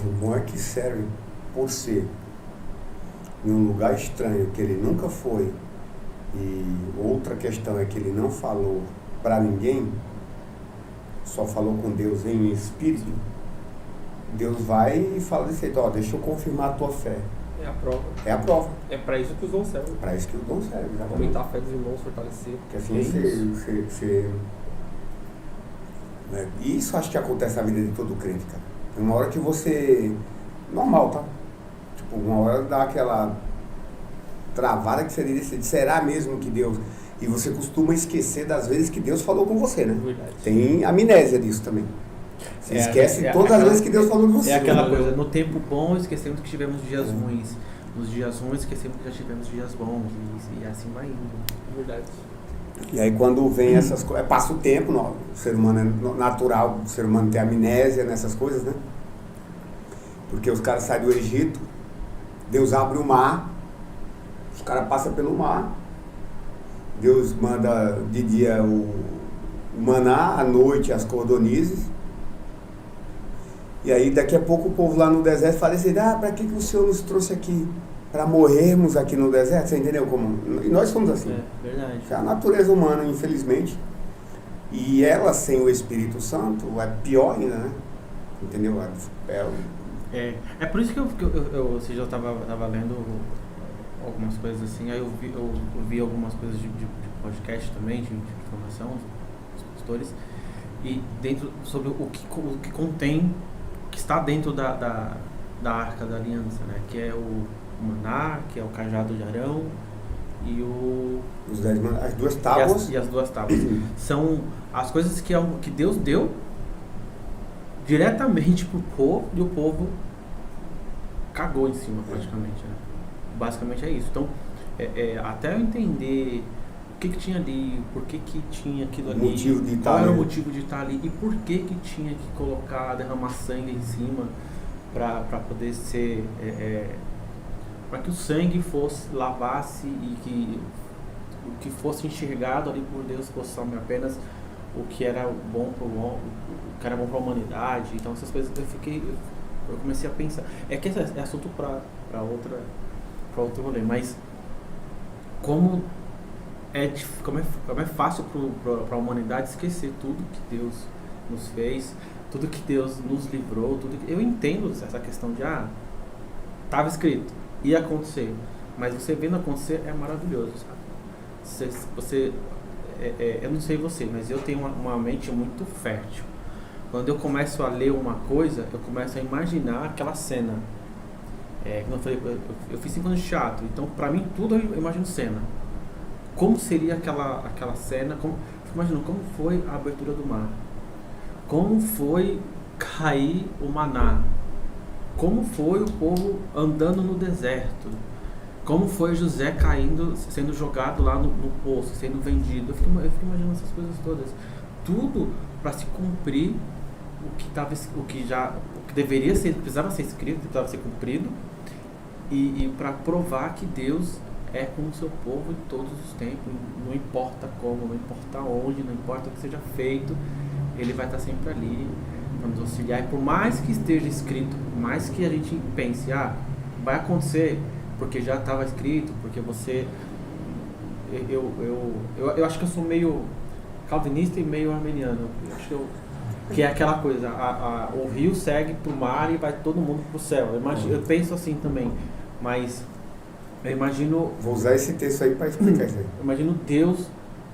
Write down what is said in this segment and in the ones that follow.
o bom é que serve por ser em um lugar estranho que ele nunca foi, e outra questão é que ele não falou para ninguém, só falou com Deus em espírito. Deus vai e fala desse jeito, deixa eu confirmar a tua fé. É a prova. É a prova. É para isso que os dons servem. Para isso que os dons servem, exatamente. Aumentar a fé dos irmãos, fortalecer. Porque assim você né? E isso acho que acontece na vida de todo crente, cara. Tem uma hora que você... Normal, tá? Tipo, uma hora dá aquela travada que você diz, será mesmo que Deus... E você costuma esquecer das vezes que Deus falou com você, né? Verdade. Tem amnésia disso também. Você esquece todas as vezes que Deus falou com você. É aquela coisa, no tempo bom esquecemos que tivemos dias ruins. Nos dias ruins esquecemos que já tivemos dias bons. E assim vai indo. Verdade. E aí quando vem essas coisas, passa o tempo, o ser humano é natural, o ser humano tem amnésia nessas coisas, né? Porque os caras saem do Egito, Deus abre o mar, os caras passam pelo mar, Deus manda de dia o maná, à noite as cordonizes, e aí daqui a pouco o povo lá no deserto fala assim, para que o Senhor nos trouxe aqui? Para morrermos aqui no deserto, você entendeu como? E nós somos assim. É, verdade. É a natureza humana, infelizmente. E ela sem o Espírito Santo é pior ainda, né? Entendeu? É por isso que eu seja, eu estava lendo algumas coisas assim, aí eu vi algumas coisas de podcast também, de informação, dos pastores, e dentro, sobre o que contém, o que está dentro da Arca da Aliança, né? Que é o maná, que é o cajado de Arão e as duas tábuas. E as duas tábuas. São as coisas que Deus deu diretamente pro povo e o povo cagou em cima praticamente, né? Basicamente é isso. Então, até eu entender o que tinha ali, por que tinha aquilo ali, qual era o motivo de estar ali e por que tinha que derramar sangue em cima para poder ser... para que o sangue lavasse e que o que fosse enxergado ali por Deus fosse apenas o que era bom para a humanidade. Então essas coisas eu comecei a pensar. É que esse é assunto para outro rolê, mas como é fácil para a humanidade esquecer tudo que Deus nos fez, tudo que Deus nos livrou, eu entendo essa questão de estava escrito, ia acontecer, mas você vendo acontecer é maravilhoso, sabe? Eu não sei você, mas eu tenho uma mente muito fértil. Quando eu começo a ler uma coisa, eu começo a imaginar aquela cena. Como eu falei, eu fiz 5 anos de teatro, então pra mim tudo eu imagino cena. Como seria aquela cena? Imagina como foi a abertura do mar, como foi cair o maná, como foi o povo andando no deserto, como foi José caindo, sendo jogado lá no poço, sendo vendido. Eu fico imaginando essas coisas todas, tudo para se cumprir o que deveria ser, precisava ser escrito, precisava ser cumprido, e para provar que Deus é com o seu povo em todos os tempos, não importa como, não importa onde, não importa o que seja feito, Ele vai estar sempre ali para nos auxiliar. E por mais que esteja escrito, por mais que a gente pense, vai acontecer porque já estava escrito, porque você... Eu acho que eu sou meio calvinista e meio arminiano. Eu acho que é aquela coisa, o rio segue para o mar e vai todo mundo para o céu. Eu penso assim também, mas eu imagino... Vou usar esse texto aí para explicar isso aí. Eu imagino Deus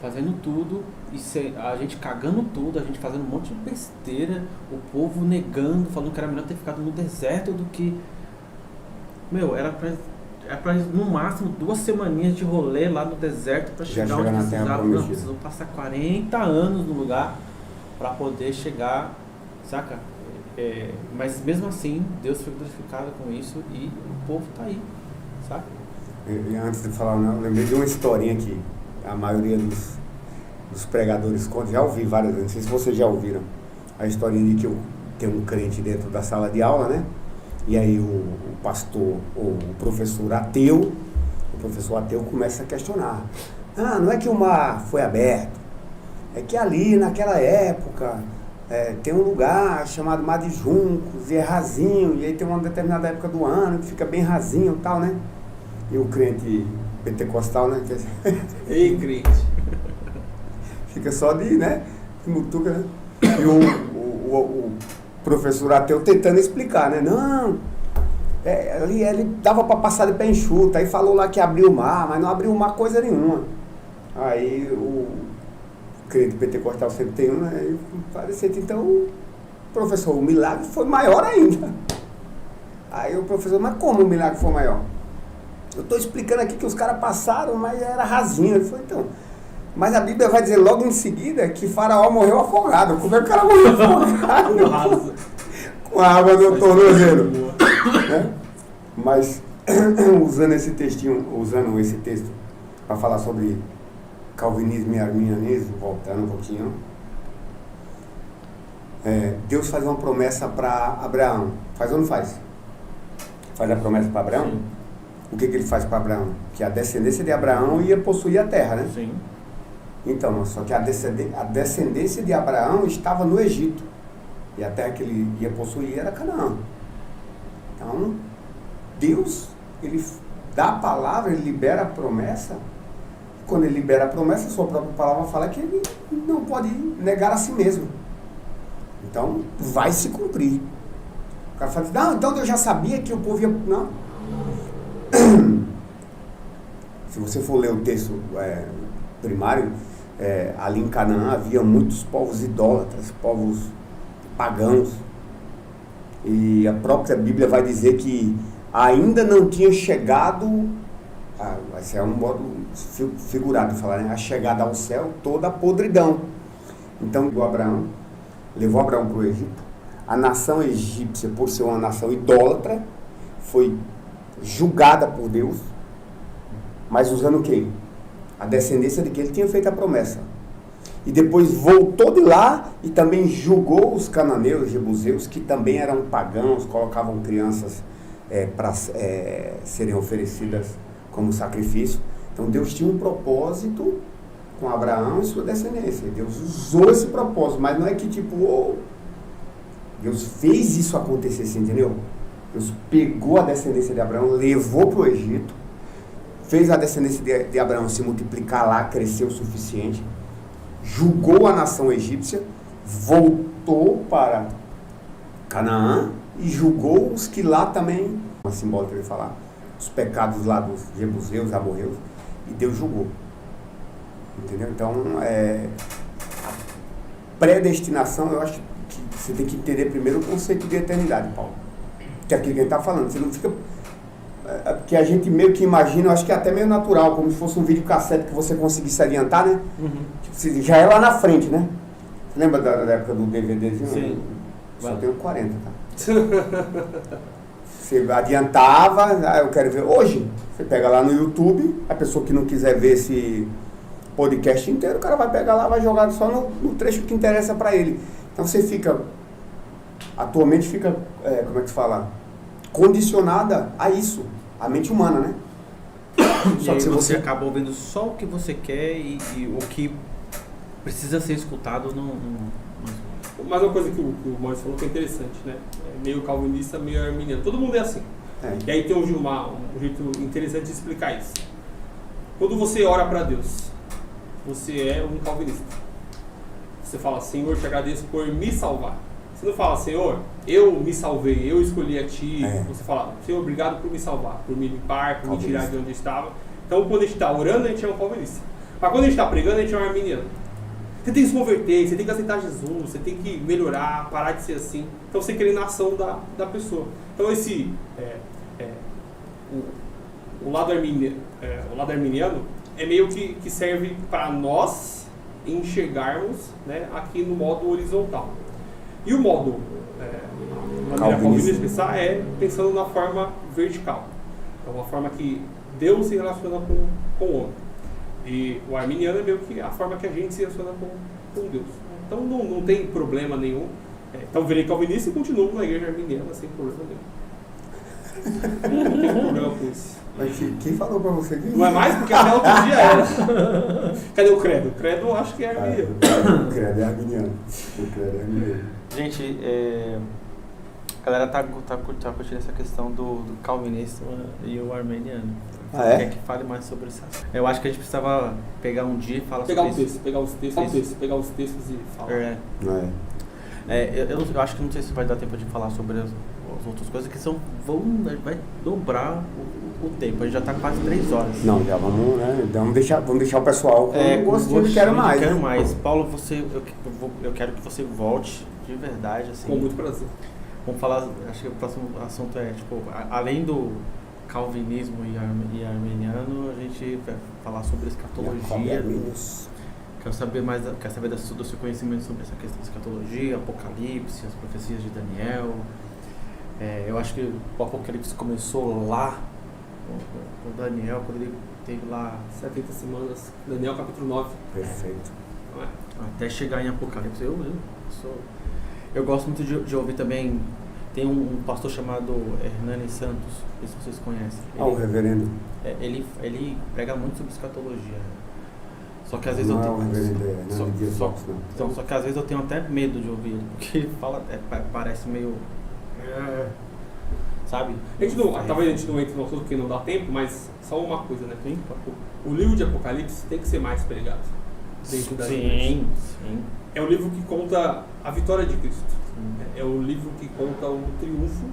fazendo tudo e a gente cagando tudo, a gente fazendo um monte de besteira, o povo negando, falando que era melhor ter ficado no deserto do que... era pra no máximo 2 semaninhas de rolê lá no deserto para chegar onde precisava. Não, precisam passar 40 anos no lugar para poder chegar, saca? Mas mesmo assim, Deus foi glorificado com isso e o povo tá aí, saca? E antes de falar, eu lembrei de uma historinha que a maioria dos pregadores contam. Já ouvi várias vezes, não sei se vocês já ouviram a historinha de que tem um crente dentro da sala de aula, né? E aí o pastor, ou o professor ateu começa a questionar. Não é que o mar foi aberto, é que ali naquela época tem um lugar chamado Mar de Juncos, e é rasinho, e aí tem uma determinada época do ano que fica bem rasinho e tal, né? E o crente pentecostal, né? Ei, crente. Fica só de, né? Mutuca, né? E o professor ateu tentando explicar, né? Não, ali ele dava para passar de pé enxuto, aí falou lá que abriu o mar, mas não abriu o mar coisa nenhuma. Aí o crente pentecostal sempre tem um, né? Aí parecia, então, professor, o milagre foi maior ainda. Aí o professor, mas como o milagre foi maior? Eu estou explicando aqui que os caras passaram, mas era rasinho. Ele falou, então, mas a Bíblia vai dizer logo em seguida que Faraó morreu afogado. Como é que o cara morreu afogado? Com a água no tornozelo. Né? Mas, usando esse texto para falar sobre calvinismo e arminianismo, voltando um pouquinho, Deus faz uma promessa para Abraão. Faz ou não faz? Faz a promessa para Abraão? Sim. O que ele faz para Abraão? Que a descendência de Abraão ia possuir a terra, né? Sim. Então, só que a descendência de Abraão estava no Egito. E a terra que ele ia possuir era Canaã. Então, Deus, ele dá a palavra, ele libera a promessa. Quando ele libera a promessa, a sua própria palavra fala que ele não pode negar a si mesmo. Então, vai se cumprir. O cara fala, não, então eu já sabia que o povo ia... Não. Se você for ler o texto primário, ali em Canaã havia muitos povos idólatras, povos pagãos. E a própria Bíblia vai dizer que ainda não tinha chegado, vai ser um modo figurado de falar, né? A chegada ao céu, toda a podridão. Então, levou Abraão para o Egito. A nação egípcia, por ser uma nação idólatra, foi julgada por Deus, mas usando o quê? A descendência de que ele tinha feito a promessa. E depois voltou de lá e também julgou os cananeus, jebuseus, que também eram pagãos, colocavam crianças para serem oferecidas como sacrifício. Então Deus tinha um propósito com Abraão e sua descendência. Deus usou esse propósito, mas não é que Deus fez isso acontecer, você entendeu? Deus pegou a descendência de Abraão, levou para o Egito, fez a descendência de Abraão se multiplicar lá, crescer o suficiente, julgou a nação egípcia, voltou para Canaã e julgou os que lá também, uma simbólica de falar, os pecados lá dos jebuseus, amorreus, e Deus julgou. Entendeu? Então, a predestinação, eu acho que você tem que entender primeiro o conceito de eternidade, Paulo. Que é aquilo que a gente está falando, você não fica... que a gente meio que imagina, eu acho que é até meio natural, como se fosse um videocassete que você conseguisse adiantar, né? Uhum. Tipo, já é lá na frente, né? Você lembra da época do DVDzinho? Sim. Só tenho 40, tá? Você adiantava, eu quero ver hoje. Você pega lá no YouTube, a pessoa que não quiser ver esse podcast inteiro, o cara vai pegar lá, vai jogar só no trecho que interessa para ele. Então você fica, atualmente fica, como é que se fala? Condicionada a isso, a mente humana, né? Só que você acaba ouvindo só o que você quer e o que precisa ser escutado não. Mas uma coisa que o Maurício falou que é interessante, né? Meio calvinista, meio arminiano. Todo mundo é assim. E aí tem um jeito interessante de explicar isso. Quando você ora para Deus, você é um calvinista. Você fala, Senhor, te agradeço por me salvar. Você não fala, Senhor, eu me salvei, eu escolhi a Ti. Você fala, Senhor, obrigado por me salvar, por me limpar, por me tirar de onde eu estava. Então, quando a gente está orando, a gente é um calvinista. Mas quando a gente está pregando, a gente é um arminiano. Você tem que se converter, você tem que aceitar Jesus, você tem que melhorar, parar de ser assim. Então, você crê na ação da pessoa. Então, o lado arminiano é meio que serve para nós enxergarmos, né, aqui no modo horizontal. E o modo calvinista de pensar é pensando na forma vertical. É uma forma que Deus se relaciona com o homem. E o arminiano é meio que a forma que a gente se relaciona com Deus. Então não tem problema nenhum. Então virei calvinista e continuo na igreja arminiana sem problema nenhum. Não tem problema com isso. Mas quem falou pra você que... Não é mais, porque até outro dia era. Cadê o credo? O credo eu acho que é arminiano. O credo é arminiano. O credo é arminiano. Gente, a galera tá curtindo essa questão do calvinista e o armeniano. Quer que fale mais sobre isso? Eu acho que a gente precisava pegar um dia e falar sobre isso. Pegar os textos e falar. Eu acho que não sei se vai dar tempo de falar sobre as outras coisas que vai dobrar o tempo. A gente já está quase 3 horas. Não, já vamos, né? Vamos deixar o pessoal com gostinho de quero mais. Quero mais. Paulo, eu quero que você volte de verdade. Assim, com muito prazer. Vamos falar, acho que o próximo assunto é, tipo, além do calvinismo e armeniano, a gente vai falar sobre escatologia. Quero saber do seu conhecimento sobre essa questão de escatologia, Apocalipse, as profecias de Daniel. Eu acho que o Apocalipse começou lá, com Daniel, quando ele teve lá 70 semanas, Daniel capítulo 9. Perfeito. Até chegar em Apocalipse. Eu gosto muito de ouvir também. Tem um pastor chamado Hernani Santos, não sei se vocês conhecem. O reverendo. Ele prega muito sobre escatologia. Só que às vezes não é o reverendo só que às vezes eu tenho até medo de ouvir ele, porque ele fala, parece meio... sabe? Talvez a gente não entre no assunto porque não dá tempo, mas só uma coisa, né? O livro de Apocalipse tem que ser mais pregado dentro da igreja. Sim. É o livro que conta a vitória de Cristo. É o livro que conta o triunfo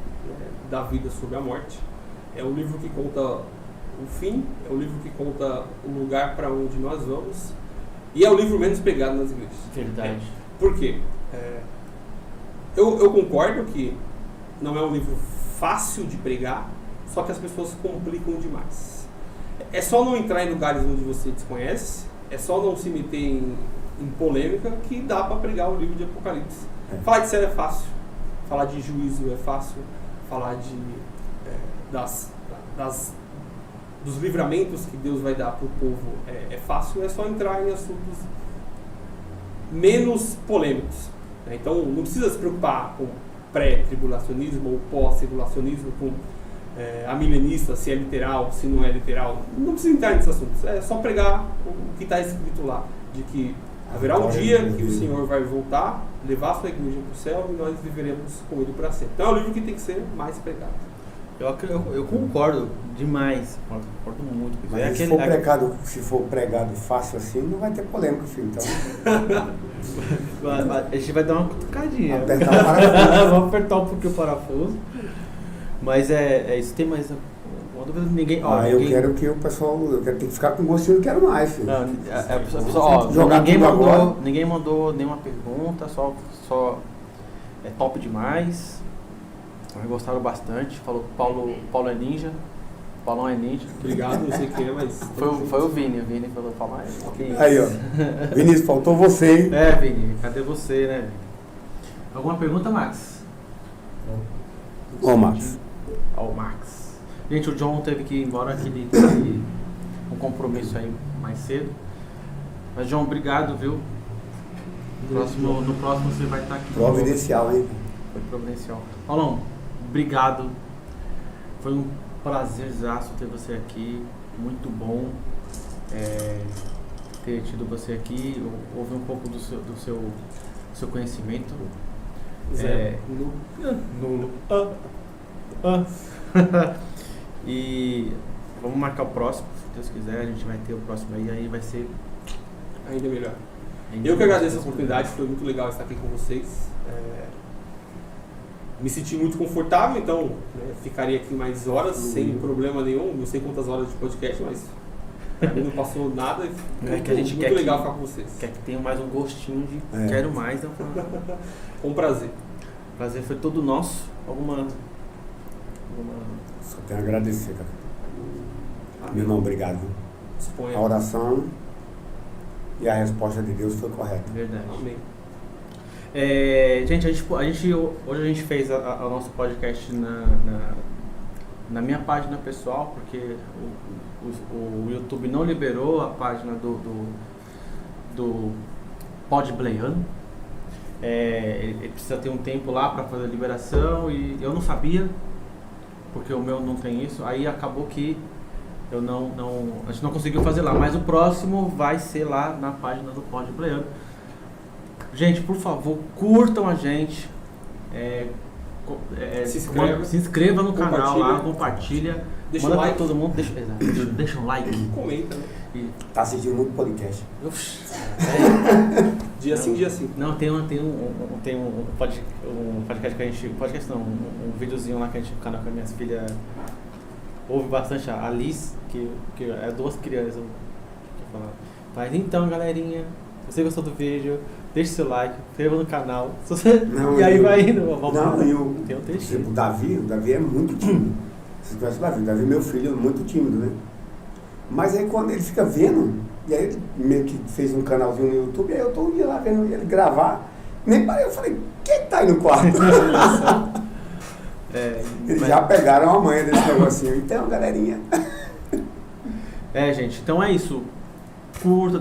da vida sobre a morte. É o livro que conta o fim. É o livro que conta o lugar para onde nós vamos. E é o livro menos pregado nas igrejas. Verdade. Por quê? Eu concordo que não é um livro fácil de pregar, só que as pessoas complicam demais. É só não entrar em lugares onde você desconhece, é só não se meter em polêmica que dá para pregar o livro de Apocalipse. Falar de céu é fácil, falar de juízo é fácil, falar dos livramentos que Deus vai dar para o povo é fácil, é só entrar em assuntos menos polêmicos. Então não precisa se preocupar com pré-tribulacionismo ou pós-tribulacionismo, com amilenista, se é literal, se não é literal. Não precisa entrar nesses assuntos, é só pregar o que está escrito lá, de que haverá um dia que o Senhor vai voltar, levar a sua igreja para o céu e nós viveremos com ele para sempre. Então é um livro que tem que ser mais pregado. Eu concordo demais, concordo muito. Mas se for pregado fácil assim, não vai ter polêmica, filho. Então... a gente vai dar uma cutucadinha. Apertar o parafuso. Vamos apertar um pouquinho o parafuso. Mas isso, tem mais uma dúvida de ninguém. Eu quero que o pessoal. Eu quero ter que ficar com gostinho, eu quero mais, filho. Ninguém mandou nenhuma pergunta, só é top demais. Gostaram bastante. Falou Paulo é ninja. Paulão é ninja. Obrigado, não sei quem é, mas. Foi o Vini. O Vini falou, Aí, ó. Vinícius, faltou você, hein? Vini, cadê você, né? Alguma pergunta, Max? Ó, Max. Max. Gente, o John teve que ir embora, que ele teve um compromisso aí mais cedo. Mas, John, obrigado, viu? No próximo você vai estar aqui. Providencial, hein? Foi providencial. Paulão, obrigado. Foi um prazerzaço ter você aqui. Muito bom ter tido você aqui. Ouvir um pouco do seu conhecimento. Nulo. E vamos marcar o próximo, se Deus quiser. A gente vai ter o próximo aí vai ser ainda melhor. Eu que agradeço a oportunidade, foi muito legal estar aqui com vocês. Me senti muito confortável, então ficaria aqui mais horas sem problema nenhum. Não sei quantas horas de podcast, mas pra mim não passou nada. Que a gente muito legal ficar com vocês. Quer que tenha mais um gostinho de quero mais. Então, com prazer. O prazer foi todo nosso. Só tenho a agradecer, cara. Meu irmão, obrigado. A oração e a resposta de Deus foi correta. Verdade. Amém. Gente, hoje a gente fez o nosso podcast na minha página pessoal, porque o YouTube não liberou a página do Podplayando. Ele precisa ter um tempo lá para fazer a liberação e eu não sabia. porque o meu não tem isso, aí acabou que a gente não conseguiu fazer lá, mas o próximo vai ser lá na página do Pod Bleiano. Gente, por favor, curtam a gente, se inscreva no canal lá, compartilha, deixa manda um like. pra todo mundo, deixa um like. Comenta, né? Tá assistindo muito podcast. Dia sim, dia sim. Não, tem um podcast que a gente, podcast não, um videozinho lá que a gente, o canal que as minhas filhas ouve bastante, a Alice, que é 2 crianças, eu falar. Mas então, galerinha, se você gostou do vídeo, deixe seu like, se inscreva no canal, e aí vai indo. Tem um textinho. O Davi é muito tímido. Vocês conhecem o Davi, meu filho, é muito tímido, né? Mas aí quando ele fica vendo, e aí ele meio que fez um canalzinho no YouTube, e aí eu tô um dia lá vendo ele gravar, nem parei, eu falei, quem tá aí no quarto? Eles já pegaram a manha desse negocinho, então, galerinha. Gente, então é isso. Curta,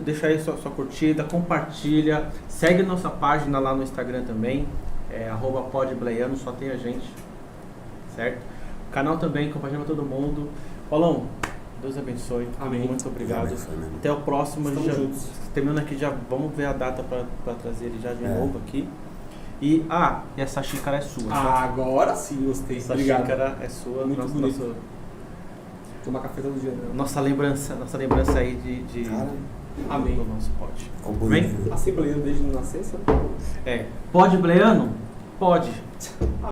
deixa aí sua curtida, compartilha, segue nossa página lá no Instagram também, @podbleiano, só tem a gente, certo? O canal também, compartilha pra todo mundo. Paulão, Deus abençoe. Amém. Muito obrigado. Abençoe, até o próximo. Terminando aqui, já vamos ver a data para trazer ele já de novo aqui. E essa xícara é sua. Tá? Agora sim, gostei. Essa Obrigado. xícara é sua. Muito bonito. Tomar café todo dia. Nossa lembrança aí de Amém. do nosso pote. Assembleia desde nascença? Pode, Bleiano? Pode.